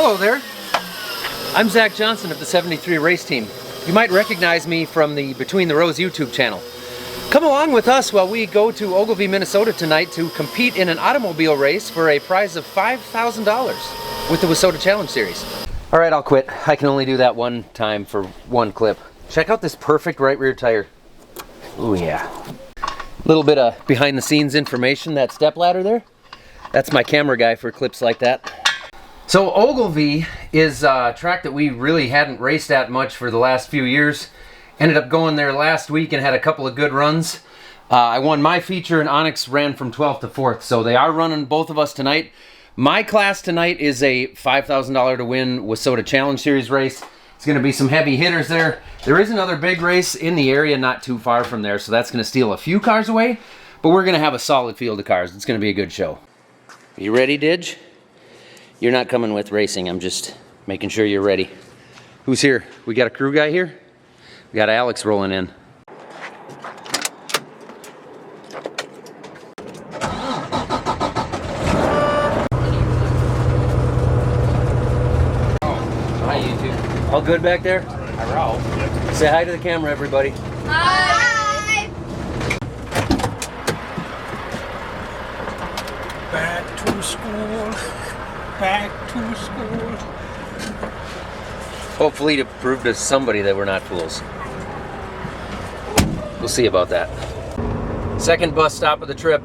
Hello there. I'm Zach Johnson of the 73 race team. You might recognize me from the Between the Rows YouTube channel. Come along with us while we go to Ogilvie, Minnesota tonight to compete in an automobile race for a prize of $5,000 with the Wissota Challenge Series. All right, I'll quit. I can only do that one time for one clip. Check out this perfect right rear tire. Ooh yeah. A little bit of behind the scenes information. That step ladder there, that's my camera guy for clips like that. So Ogilvie is a track that we really hadn't raced at much for the last few years. Ended up going there last week and had a couple of good runs. I won my feature and Onyx ran from 12th to 4th. So they are running both of us tonight. My class tonight is a $5,000 to win Wissota Challenge Series race. It's going to be some heavy hitters there. There is another big race in the area not too far from there. So that's going to steal a few cars away. But we're going to have a solid field of cars. It's going to be a good show. You ready, Didge? You're not coming with racing. I'm just making sure you're ready. Who's here? We got a crew guy here? We got Alex rolling in. Hi, YouTube. All good back there? Hi, say hi to the camera, everybody. Hi! Back to school. Back to school. Hopefully to prove to somebody that we're not fools. We'll see about that. Second bus stop of the trip.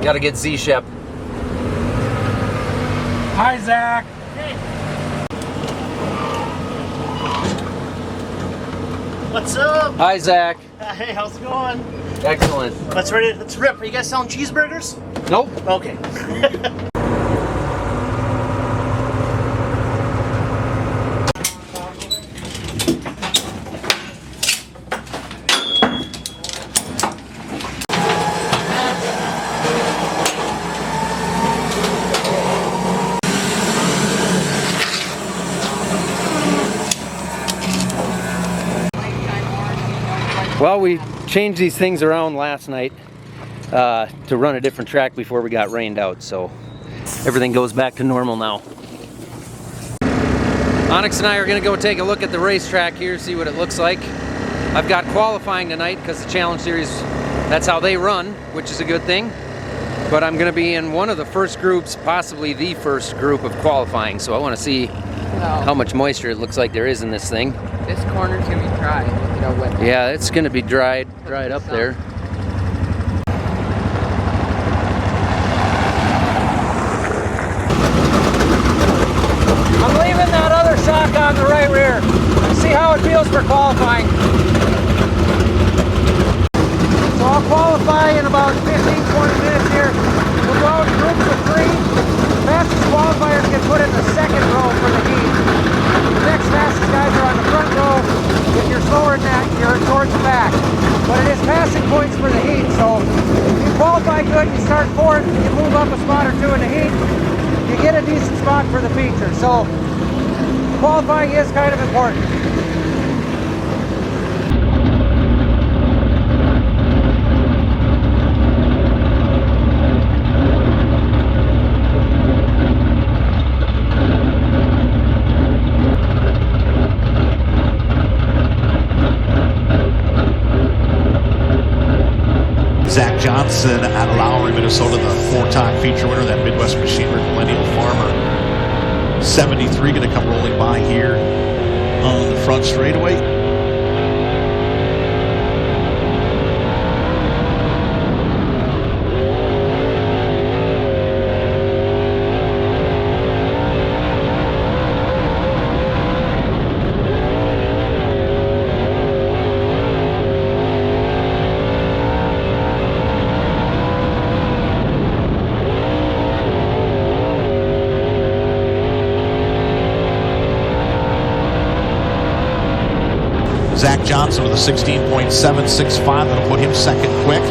Gotta get Z-Shep. Hi, Zach. Hey. What's up? Hi, Zach. Hey, how's it going? Excellent. Let's rip. Are you guys selling cheeseburgers? Nope. Okay. Well, we changed these things around last night to run a different track before we got rained out, so everything goes back to normal now. Onyx and I are going to go take a look at the racetrack here, see what it looks like. I've got qualifying tonight because the Challenge Series, that's how they run, which is a good thing. But I'm going to be in one of the first groups, possibly the first group of qualifying, so I want to see how much moisture it looks like there is in this thing. This corner's gonna be dry, you know, wet. Yeah, it's gonna be dried up there. I'm leaving that other shock on the right rear. See how it feels for qualifying. So I'll qualify in about 15-20 minutes here. We'll go out in groups of 3. The fastest qualifiers get put in the second row for the heat. The next fastest guys are on the front row. If you're slower than that, you're towards the back. But it is passing points for the heat, so if you qualify good, you start 4th, you move up a spot or 2 in the heat, you get a decent spot for the feature. So qualifying is kind of important. Zach Johnson out of Lowry, Minnesota, the 4-time feature winner, that Midwest Machinery Millennial Farmer. 73 going to come rolling by here on the front straightaway. Zach Johnson with a 16.765. That'll put him second quick.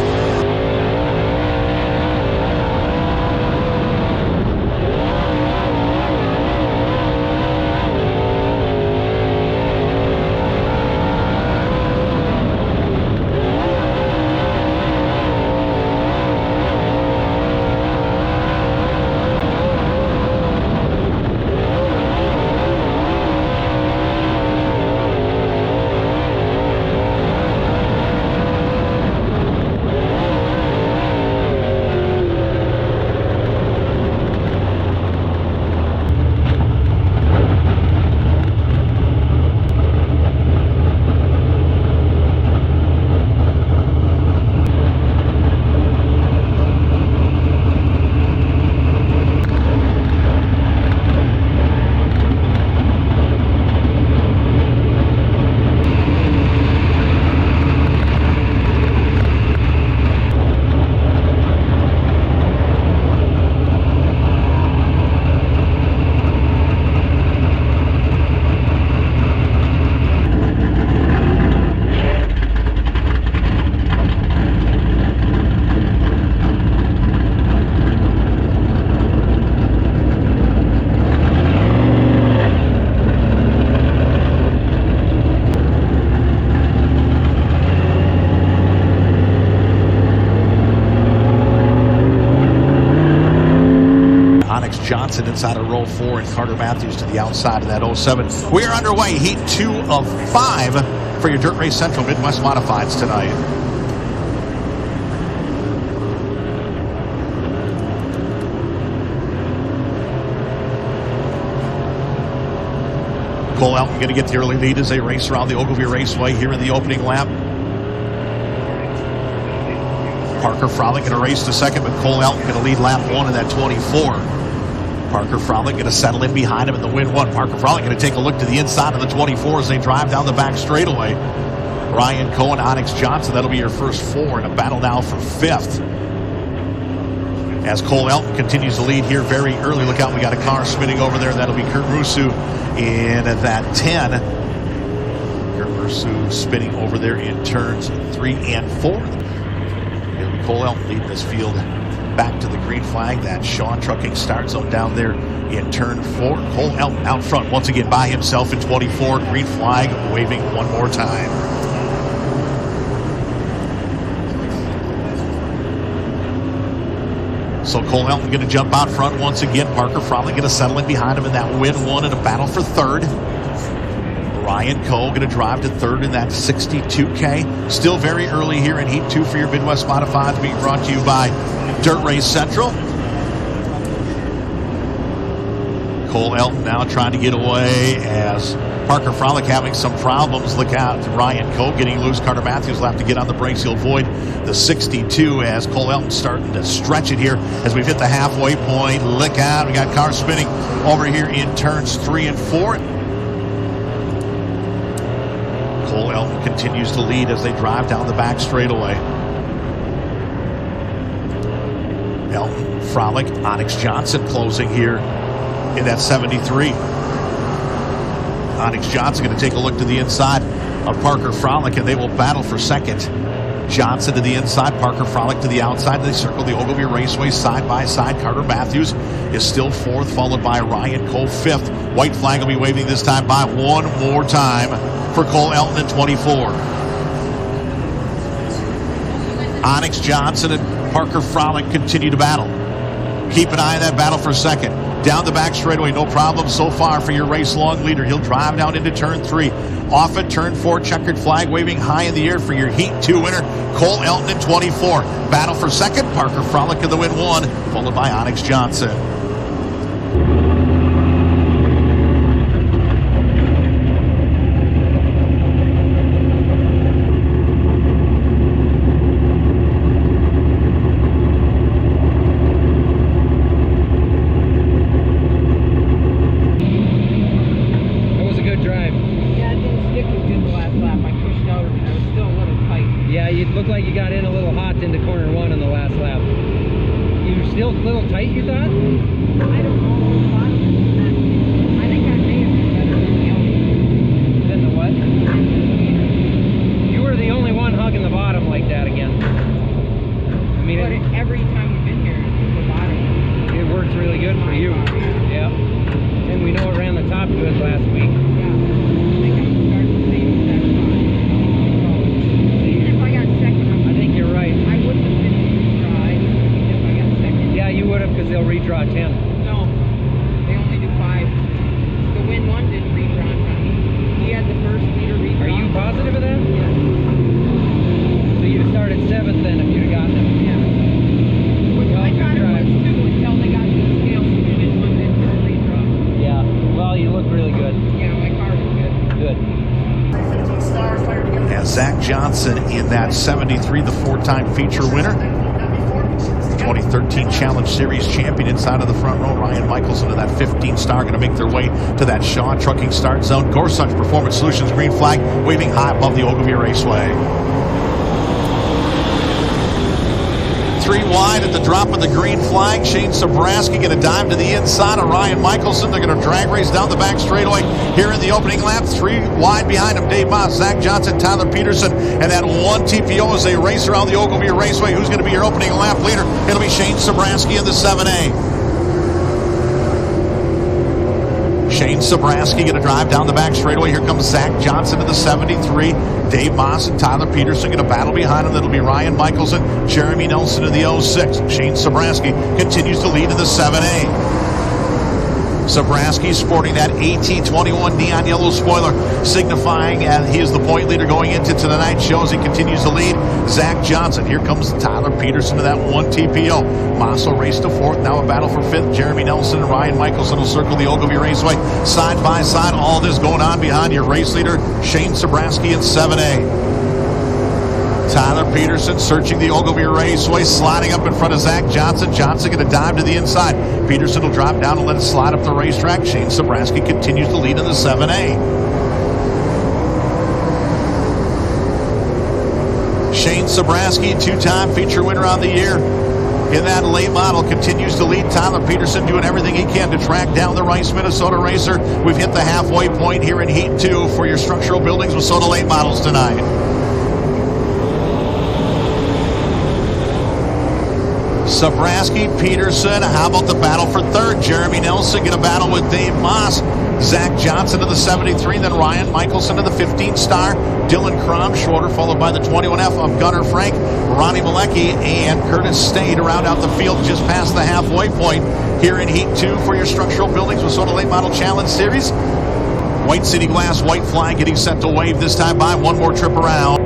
Onyx Johnson inside of row 4 and Carter Matthews to the outside of that 07. We are underway, heat 2 of 5 for your Dirt Race Central Midwest Modifieds tonight. Cole Elton going to get the early lead as they race around the Ogilvie Raceway here in the opening lap. Parker Frolic going to race to second, but Cole Elton going to lead lap 1 in that 24. Parker Frolic going to settle in behind him in the win 1. Parker Frolic going to take a look to the inside of the 24 as they drive down the back straightaway. Ryan Coe and Onyx Johnson, that'll be your first 4 in a battle now for 5th. As Cole Elton continues to lead here very early. Look out, we got a car spinning over there. That'll be Kurt Rusu in that 10. Kurt Rusu spinning over there in turns 3 and 4. Cole Elton leading this field back to the green flag. That Shaw Trucking start zone down there in turn 4. Cole Elton out front once again by himself in 24. Green flag waving one more time. So Cole Elton going to jump out front once again. Parker Frolic going to settle in behind him in that win 1 in a battle for 3rd. Ryan Coe going to drive to 3rd in that 62K. Still very early here in Heat 2 for your Midwest Modifieds, being brought to you by Dirt Race Central. Cole Elton now trying to get away as Parker Frolic having some problems. Look out, Ryan Coe getting loose. Carter Matthews will have to get on the brakes. He'll avoid the 62 as Cole Elton starting to stretch it here as we've hit the halfway point. Look out, we got cars spinning over here in turns 3 and 4. Cole Elton continues to lead as they drive down the back straightaway. Elton, Frolic, Onyx Johnson closing here in that 73. Onyx Johnson going to take a look to the inside of Parker Frolic, and they will battle for second. Johnson to the inside, Parker Frolic to the outside. They circle the Ogilvie Raceway side by side. Carter Matthews is still 4th, followed by Ryan Coe 5th. White flag will be waving this time by one more time for Cole Elton in 24. Onyx Johnson and Parker Frolic continue to battle. Keep an eye on that battle for second. Down the back straightaway, no problem so far for your race-long leader. He'll drive down into turn 3. Off at turn 4, checkered flag waving high in the air for your Heat 2 winner, Cole Elton in 24. Battle for second, Parker Frolic in the win 1, followed by Onyx Johnson. Yeah, you looked like you got in a little hot into corner 1 in the last lap. You were still a little tight, you thought? I don't know. I think I may have been better than the other. Than the what? You were the only one hugging the bottom like that again. I mean, But every time we've been here, the bottom. it works really good for you. Yeah. And we know it ran the top good last week. Yeah. I think I'm starting to save that time. Even if I got second, I think you're right. I wouldn't have been retry if I got second. Yeah, you would have, because they'll redraw 10. No. They only do 5. The win 1 didn't redraw in front of me. He had the first leader redraw. Are you positive of that? Yeah. So you'd have started 7th then if you'd have gotten him. Yeah. Which I thought it was too until they got to the scale, so we didn't want them to redraw. Yeah. Well, you look really good. Yeah, my car was good. Good. As Zach Johnson in that 73, the 4-time feature winner. 2013 Challenge Series champion inside of the front row. Ryan Michelson in that 15 star going to make their way to that Shaw Trucking start zone. Gorsuch Performance Solutions green flag waving high above the Ogilvie Raceway. 3 wide at the drop of the green flag. Shane Sobraski going to dive to the inside of Ryan Michelson. They're going to drag race down the back straightaway here in the opening lap. 3 wide behind him, Dave Moss, Zach Johnson, Tyler Peterson, and that 1 TPO as they race around the Ogilvie Raceway. Who's going to be your opening lap leader? It'll be Shane Sobraski in the 7A. Shane Sobraski going to drive down the back straightaway. Here comes Zach Johnson in the 73. Dave Moss and Tyler Peterson going to battle behind him. That'll be Ryan Michelson, Jeremy Nelson in the 06. Shane Sobraski continues to lead in the 7A. Zabrowski sporting that AT21 neon yellow spoiler, signifying he is the point leader going into tonight's show as he continues to lead. Zach Johnson. Here comes Tyler Peterson to that 1 TPO. Moss will race to 4th. Now a battle for 5th. Jeremy Nelson and Ryan Michelson will circle the Ogilvie Raceway side by side. All this going on behind your race leader, Shane Zabrowski in 7A. Tyler Peterson searching the Ogilvie Raceway, sliding up in front of Zach Johnson. Johnson going to dive to the inside. Peterson will drop down and let it slide up the racetrack. Shane Zabrowski continues to lead in the 7A. Shane Zabrowski, 2-time feature winner on the year in that late model, continues to lead. Tyler Peterson doing everything he can to track down the Rice, Minnesota racer. We've hit the halfway point here in Heat 2 for your structural buildings Wissota late models tonight. Zabrowski, Peterson, how about the battle for 3rd? Jeremy Nelson going to battle with Dave Moss. Zach Johnson to the 73, then Ryan Michelson to the 15 star. Dylan Crom, shorter, followed by the 21F of Gunnar Frank, Ronnie Malecki, and Curtis Stay to round out the field just past the halfway point here in Heat 2 for your structural buildings Wissota Late Model Challenge Series. White City Glass, white flag getting set to wave this time by. One more trip around.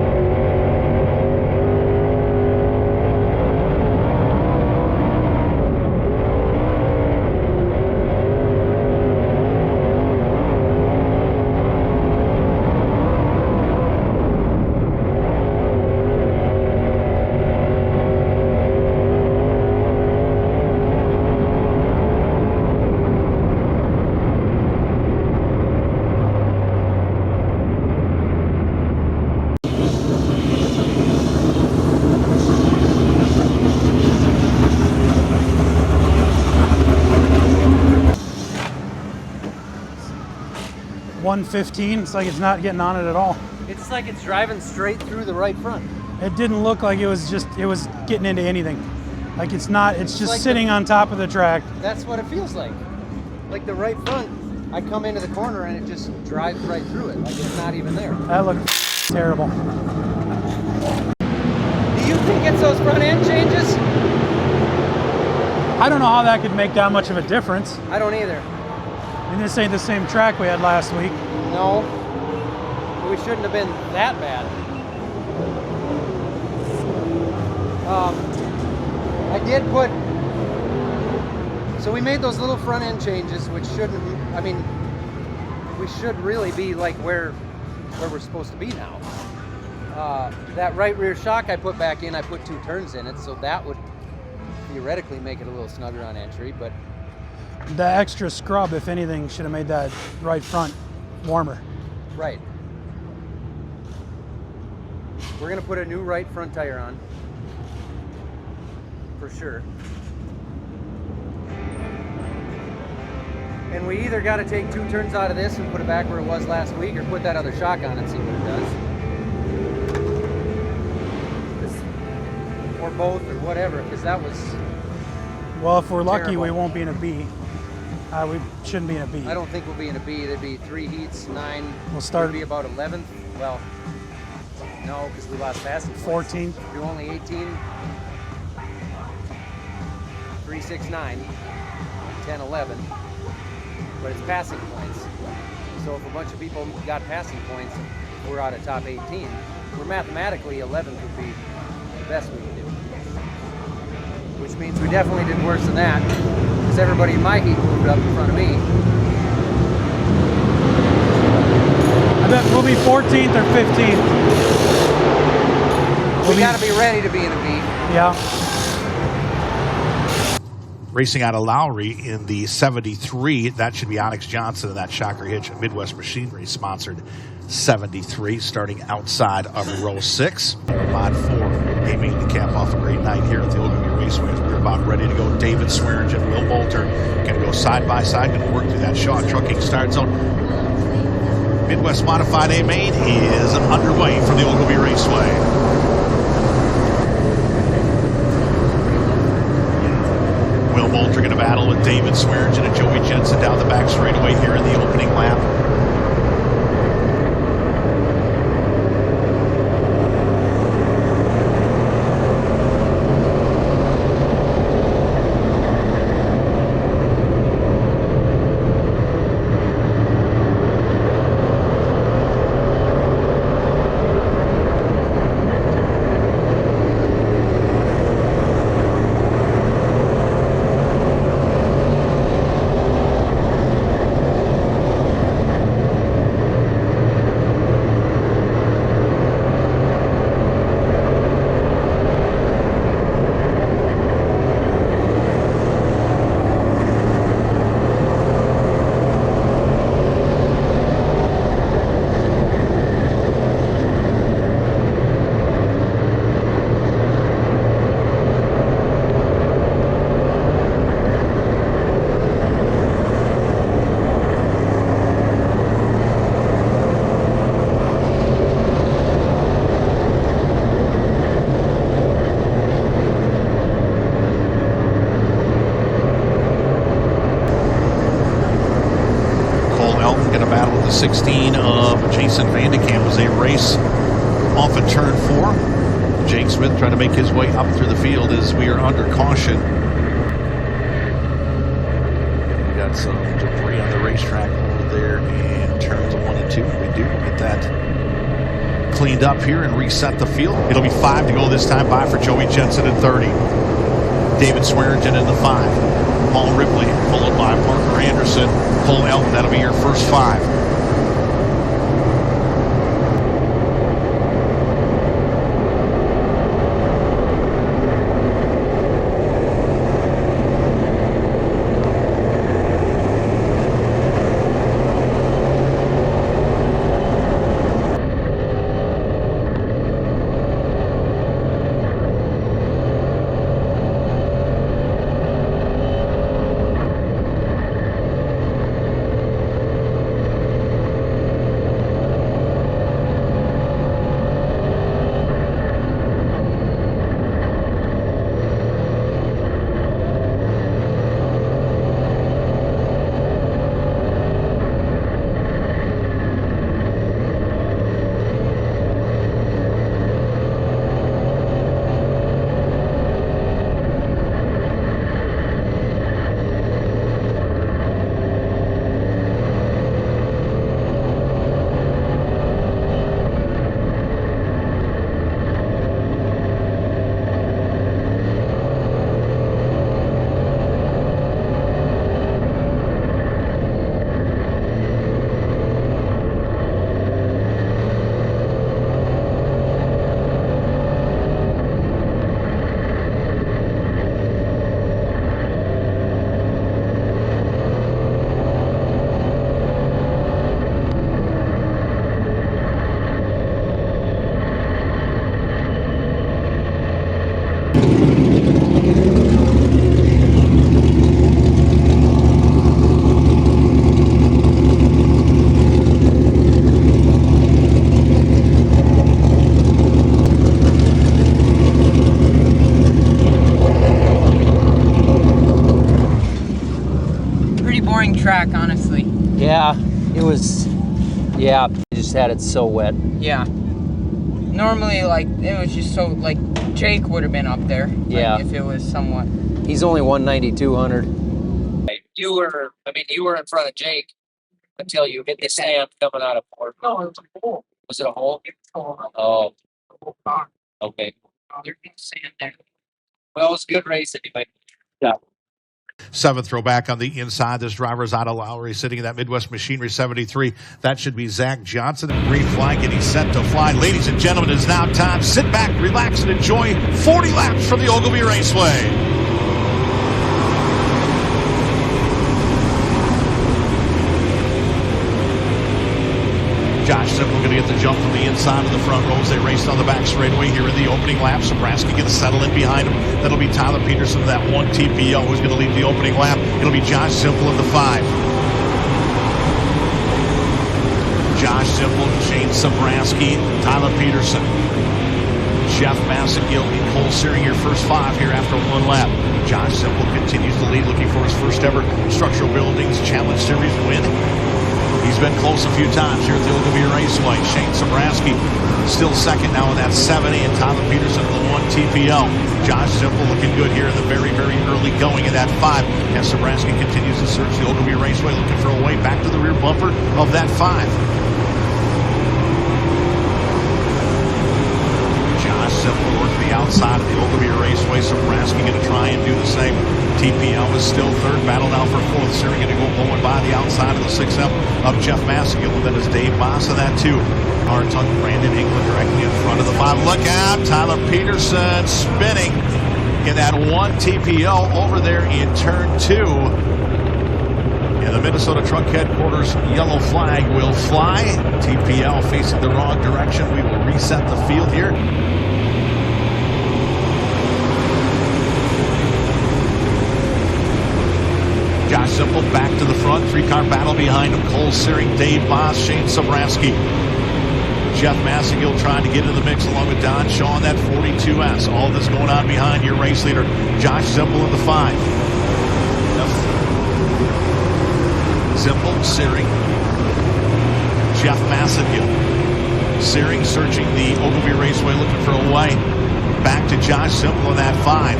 .115. It's like it's not getting on it at all. It's like it's driving straight through the right front. It didn't look like it was getting into anything. Like it's not, it's just like sitting on top of the track. That's what it feels like. Like the right front, I come into the corner and it just drives right through it. Like it's not even there. That looked terrible. Do you think it's those front end changes? I don't know how that could make that much of a difference. I don't either. I mean, this ain't the same track we had last week. No, we shouldn't have been that bad. I did put, so we made those little front end changes, which shouldn't, I mean, we should really be like where we're supposed to be now. That right rear shock I put back in, I put 2 turns in it, so that would theoretically make it a little snugger on entry, but The extra scrub, if anything, should have made that right front warmer. Right. We're gonna put a new right front tire on, for sure. And we either gotta take 2 turns out of this and put it back where it was last week, or put that other shock on and see what it does. Or both, or whatever, because that was... Well, if we're lucky, terrible. we won't be in a B. We shouldn't be in a B. I don't think we'll be in a B. There'd be 3 heats, 9. We'll start- We'd be about 11th. Well, no, because we lost passing points. 14th. Do only 18. 3, 6, 9, 10, 11. But it's passing points. So if a bunch of people got passing points, we're out of top 18. We're mathematically 11th would be the best we could do. Which means we definitely did worse than that, because everybody in my heat moved up in front of me. I bet we'll be 14th or 15th. We got to be ready to be in a B. Yeah. Racing out of Lowry in the 73, that should be Onyx Johnson and that Shocker Hitch Midwest Machinery sponsored 73, starting outside of row 6. Mod 4 aiming to cap off a great night here at the Ogilvie Raceway. We're about ready to go. David Swearingen, Will Bolter going to go side by side, going to work through that Shaw Trucking start zone. Midwest Modified A main is underway from the Ogilvie Raceway. Will Bolter going to battle with David Swearingen and Joey Jensen down the back straightaway here in the opening lap. the 16 of Jason Vandekamp as they race off at turn 4. Jake Smith trying to make his way up through the field as we are under caution. We got some debris on the racetrack over there in turns 1 and 2. We do get that cleaned up here and reset the field. It'll be 5 to go this time by for Joey Jensen in 30. David Swearingen in the 5. Paul Ripley followed by Parker Anderson. Cole Elton, that'll be your first 5. Track, honestly. Yeah, it was. Yeah, I just had it so wet. Yeah. Normally, like, it was just so, like, Jake would have been up there. Yeah. Like, if it was somewhat. He's only 190-200. You were in front of Jake until you hit the sand coming out of port. No, it was a hole. Was it a hole? Oh. Okay. There's sand there. Well, it was a good race anyway. Yeah. 7th row back on the inside. This driver is out of Lowry, sitting in that Midwest Machinery 73. That should be Zach Johnson. Green flag, and he's set to fly. Ladies and gentlemen, it is now time. Sit back, relax, and enjoy 40 laps from the Ogilvie Raceway. Josh Simple going to get the jump from the inside of the front rows. They raced on the back straightaway here in the opening lap. Sobraski going to settle in behind him. That'll be Tyler Peterson, that 1 TPO, who's going to lead the opening lap. It'll be Josh Simple in the 5. Josh Simple, Shane Sobraski, Tyler Peterson, Jeff Massagill, and Cole Searing, your first 5 here after 1 lap. Josh Simple continues to lead, looking for his first ever Structural Buildings Challenge Series win. He's been close a few times here at the Ogilvie Raceway. Shane Sobraski still second now in that 70, and Tyler Peterson in the 1 TPO. Josh Simple looking good here in the very, very early going in that 5. As Sobraski continues to search the Ogilvie Raceway, looking for a way back to the rear bumper of that 5. Josh Simple working the outside of the Ogilvie Raceway. Sobraski going to try and do the same. TPL is still third. Battle now for 4th. Searing going to go going by the outside of the 6F of Jeff Massagill. And then is Dave Moss in that 2. Hartung, Brandon England directly in front of the 5. Look out! Tyler Peterson spinning in that 1 TPO over there in turn 2. And the Minnesota Truck Headquarters yellow flag will fly. TPL facing the wrong direction. We will reset the field here. Josh Simple back to the front. 3-car battle behind him. Cole Searing, Dave Moss, Shane Sobraski. Jeff Massagill trying to get in the mix along with Don Shaw in that 42S. All this going on behind your race leader, Josh Simple in the 5. Simple, Searing, Jeff Massagill. Searing searching the Ogilvie Raceway looking for a way. Back to Josh Simple in that 5.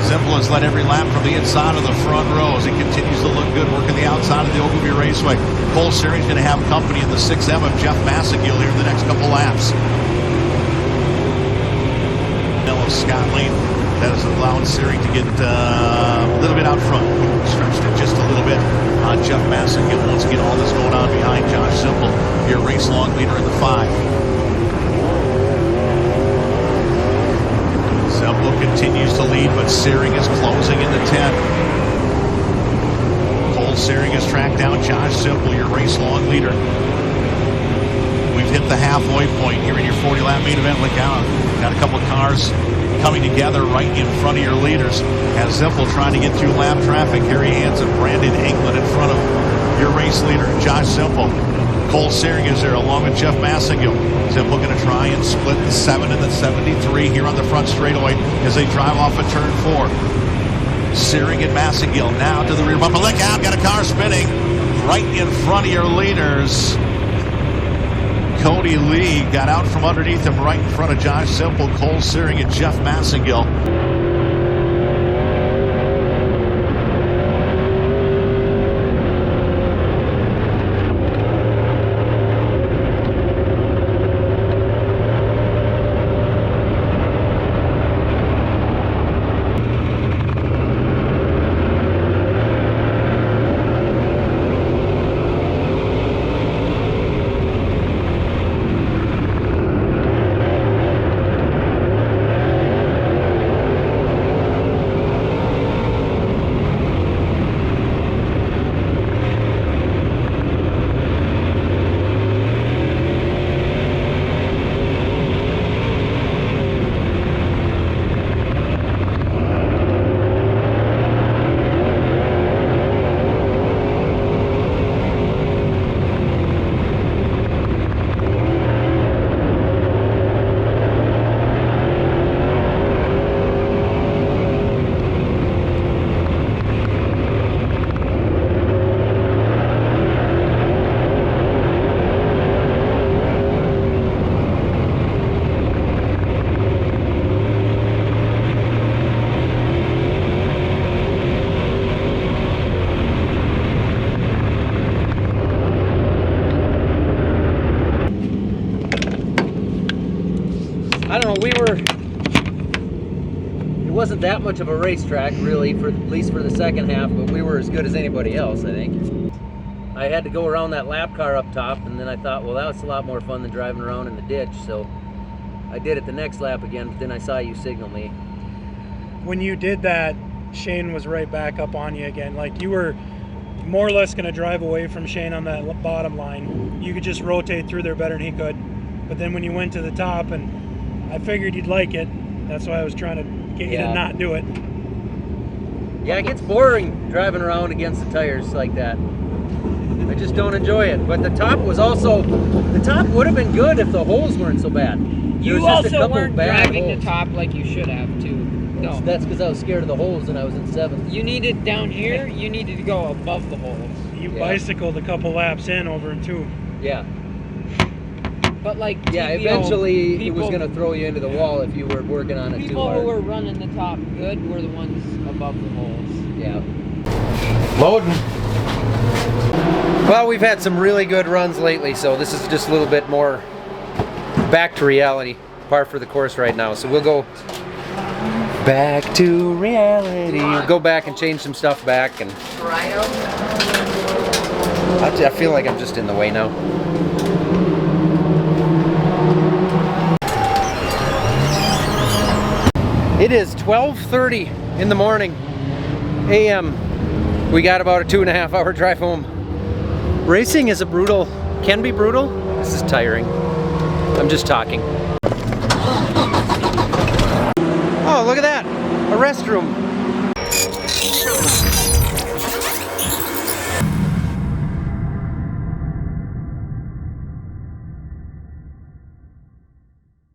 Simple has led every lap from the inside of the front row as he continues to look good working the outside of the Ogilvie Raceway. Cole Searing's going to have company in the 6M of Jeff Massagill here in the next couple laps. Of Scott Lane that has allowed Searing to get a little bit out front. Stretched it just a little bit on Jeff Massagill. Once again, all this going on behind Josh Simple, your race long leader in the 5. Simple continues to lead, but Searing is closing in the 10. Cole Searing has tracked down Josh Simple, your race long leader. We've hit the halfway point here in your 40-lap main event. Look out. Got a couple of cars coming together right in front of your leaders. As Simple trying to get through lap traffic. Harry Hans and Brandon England in front of your race leader, Josh Simple. Cole Searing is there along with Jeff Massagill. Simple going to try and split the 7 and the 73 here on the front straightaway as they drive off of turn 4. Searing and Massagill now to the rear bumper. Look out, got a car spinning right in front of your leaders. Cody Lee got out from underneath him right in front of Josh Simple, Cole Searing, and Jeff Massagill. I don't know, it wasn't that much of a racetrack really, for at least for the second half, but we were as good as anybody else, I think. I had to go around that lap car up top, and then I thought, well, that was a lot more fun than driving around in the ditch, so I did it the next lap again, but then I saw you signal me. When you did that, Shane was right back up on you again. Like, you were more or less going to drive away from Shane on that bottom line. You could just rotate through there better than he could. But then when you went to the top, and I figured you'd like it, that's why I was trying to get you to not do it. Yeah, it gets boring driving around against the tires like that. I just don't enjoy it. But the top would have been good if the holes weren't so bad. You also weren't driving the top like you should have, too. No. That's because I was scared of the holes and I was in 7th. You needed down here, you needed to go above the holes. You bicycled a couple laps in over in 2. Yeah. But like, yeah, eventually it was going to throw you into the wall if you were working on it too hard. People who were running the top good were the ones above the holes. Yeah. Loading. Well, we've had some really good runs lately, so this is just a little bit more back to reality, par for the course right now. So we'll go back to reality. We'll go back and change some stuff back, and I feel like I'm just in the way now. It is 12:30 in the morning, a.m. We got about a 2.5 hour drive home. Racing is can be brutal. This is tiring. I'm just talking. Oh, look at that, a restroom.